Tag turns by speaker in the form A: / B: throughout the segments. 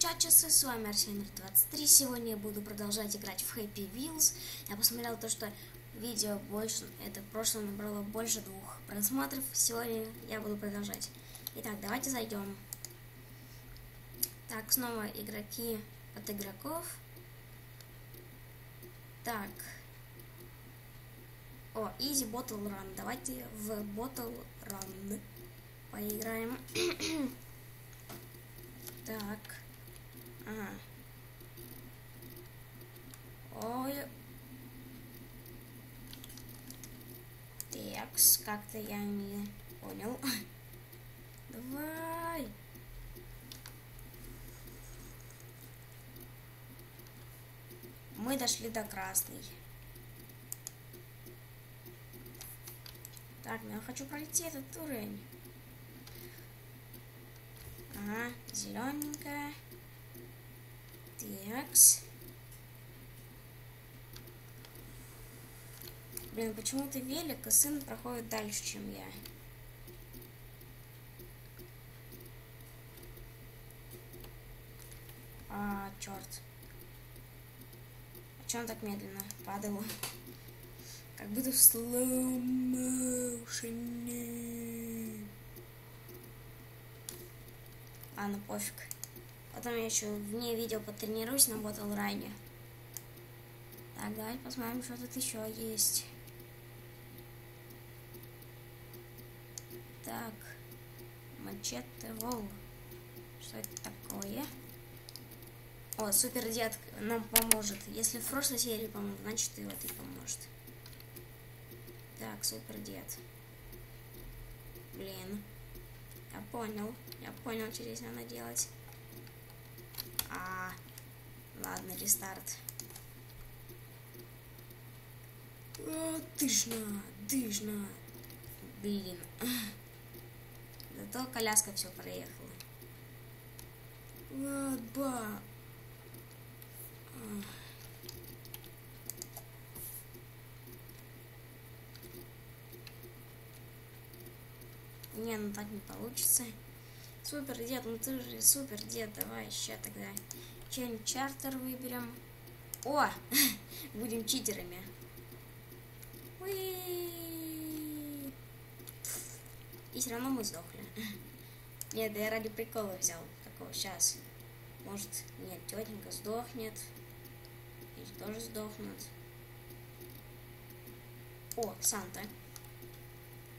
A: чатчесы, с вами Арсенер23. Сегодня я буду продолжать играть в Happy Wheels. Я посмотрел то, что видео больше, это прошлое набрало больше 2 просмотров. Сегодня я буду продолжать. Итак, давайте зайдем. Так, снова игроки от игроков. Так. О, Easy Bottle Run. Давайте в Bottle Run поиграем. Так. Ага. Ой. Текс, как-то я не понял. Давай. Мы дошли до красной. Так, я хочу пройти этот уровень. Ага, зелененькая. Текс. Блин, почему-то велик и сын проходит дальше, чем я. Черт. А че он так медленно падал? Как будто в слоу-моушене. Ну пофиг. Потом я еще вне видео потренируюсь на Bottle Run. Так, давай посмотрим, что тут еще есть. Так. Мачете, воу. Что это такое? О, супер дед нам поможет. Если в прошлой серии помог, значит и в этой поможет. Так, супер дед. Блин. Я понял, что здесь надо делать. Ладно, рестарт. Дышно. Блин. Зато коляска все проехала. Не, ну так не получится. Супер дед, ну ты же супер дед, давай еще тогда что-нибудь чартер выберем. О, будем читерами. Уи. И все равно мы сдохли. Нет, да я ради прикола взял такого. Сейчас. Может, нет, тетенька сдохнет. Или тоже сдохнут. О, Санта.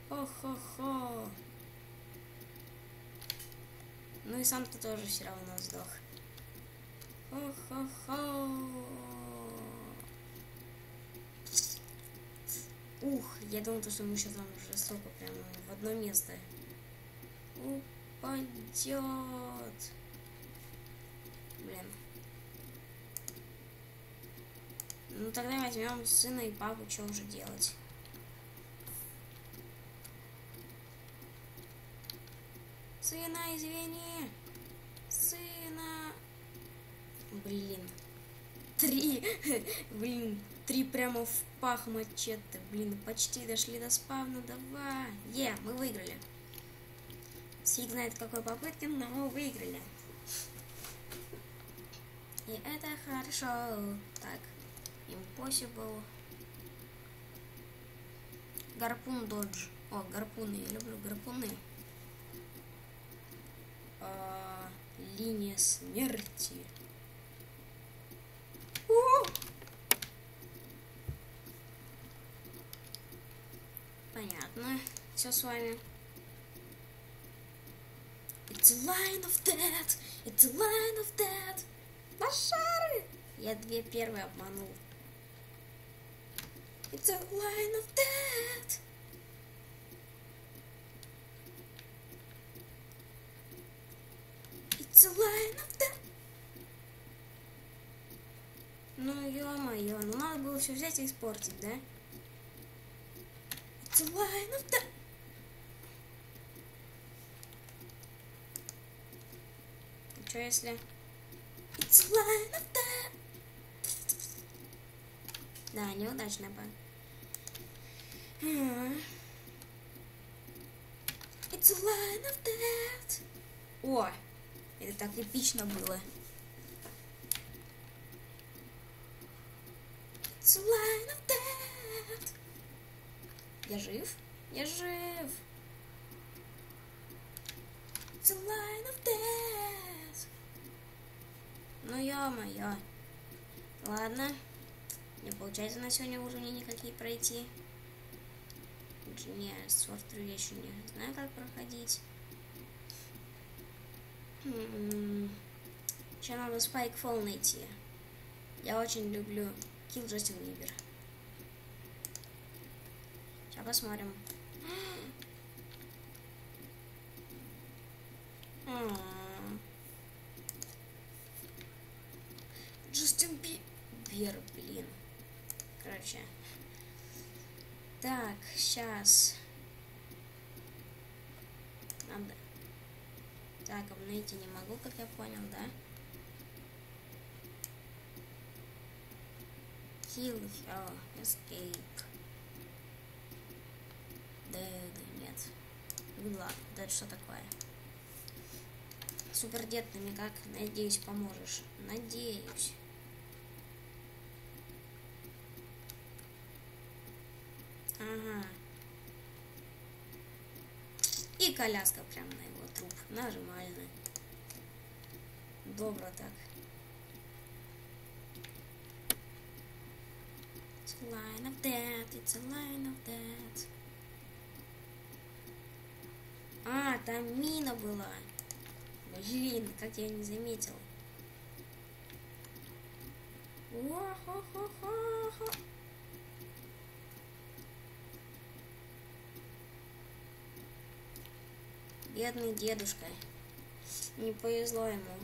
A: Хо-хо-хо. Ну и Санта тоже все равно сдох. Хо-хо-хо. Ух, я думал, что мы сейчас там уже столько прямо в одно место упадет. Блин. Ну тогда возьмем сына и папу, что уже делать. Сына, извини. Сына. Блин. 3. Блин. 3 прямо в пах мачете. Блин, почти дошли до спавна. Давай. Мы выиграли. Фиг знает какой попытки, но мы выиграли. И это хорошо. Так. Impossible. Гарпун додж. О, гарпуны. Я люблю гарпуны. Линия смерти. Понятно. Все с вами. It's a line of death. It's a line of death. Лошары! Я 2 первые обманул. It's a line of death. It's a line of death. Ну ё-моё, ну надо было все взять и испортить, да? It's a line of death. И что если... It's a line of death. Да, неудачно было. It's a line of death. О, это так эпично было. It's a line of death. Я жив? Я жив. It's a line of death. Ну ё-моё. Ладно. Не получается на сегодня уровни никакие пройти. Не, сорт я еще не знаю, как проходить. Сейчас надо Spike Fall найти. Я очень люблю Kill Justin Bieber. Сейчас посмотрим. Джастин Бибер, блин. Короче. Так, сейчас. Надо. Так, обновить не могу, как я понял, да? Kill, escape. Да, нет. Ладно, да это что такое? Супер дед, ты мне как, надеюсь, поможешь. Надеюсь. Ага. И коляска прям на его труп. Нормально. Добро так. It's a line of death, it's a line of death. А, там мина была. Блин, как я не заметил. Бедный дедушка. Не повезло ему.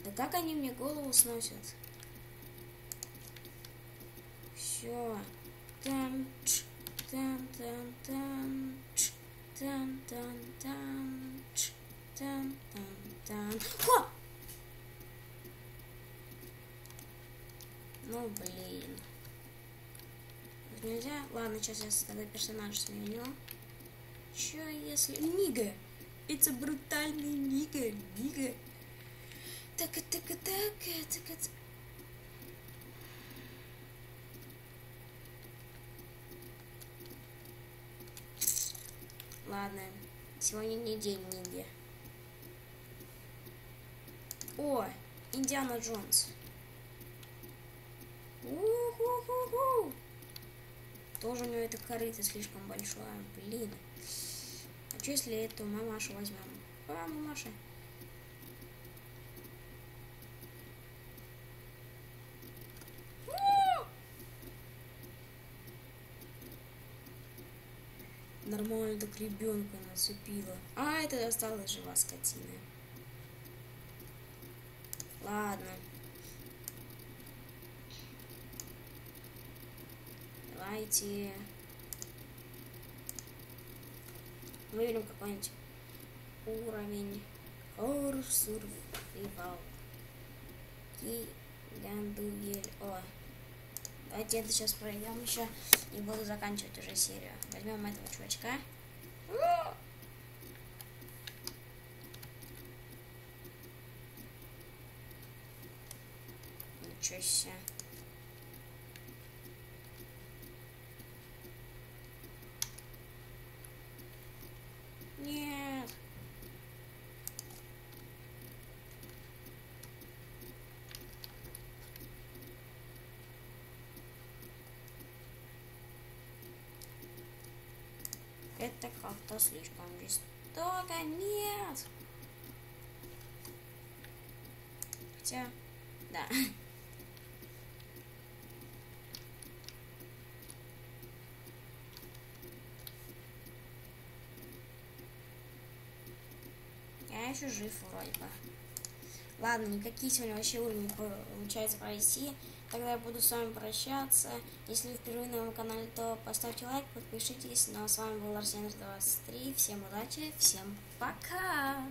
A: Да как они мне голову сносят? Все. Там-ч, там-там-там-ч, там-там-там-ч, там-там-там. Хо! Ну, блин. Нельзя? Ладно, сейчас я тогда персонаж сменю. Чё если... Нига! Это брутальный Нига! Нига! Так. Ладно, сегодня не день Ниги. О, Индиана Джонс. У-ху-ху-ху. Тоже у него это корыто слишком большое. Блин. А что если эту мамашу возьмем? А, мамаша. Нормально так ребенка нацепила. А, это осталась жива скотина. Ладно. Давайте выберем какой-нибудь уровень. Horror Survival. Гигандуель. О. Давайте это сейчас пройдем еще и буду заканчивать уже серию. Возьмем этого чувачка. Ничего себе. Нет. Это как-то слишком жестоко. Нет. Хотя, да. Я еще жив вроде бы. Ладно, никакие сегодня вообще уровни не получается пройти. Тогда я буду с вами прощаться. Если вы впервые на моем канале, то поставьте лайк, подпишитесь. Ну а с вами был Арсенр 23. Всем удачи, всем пока!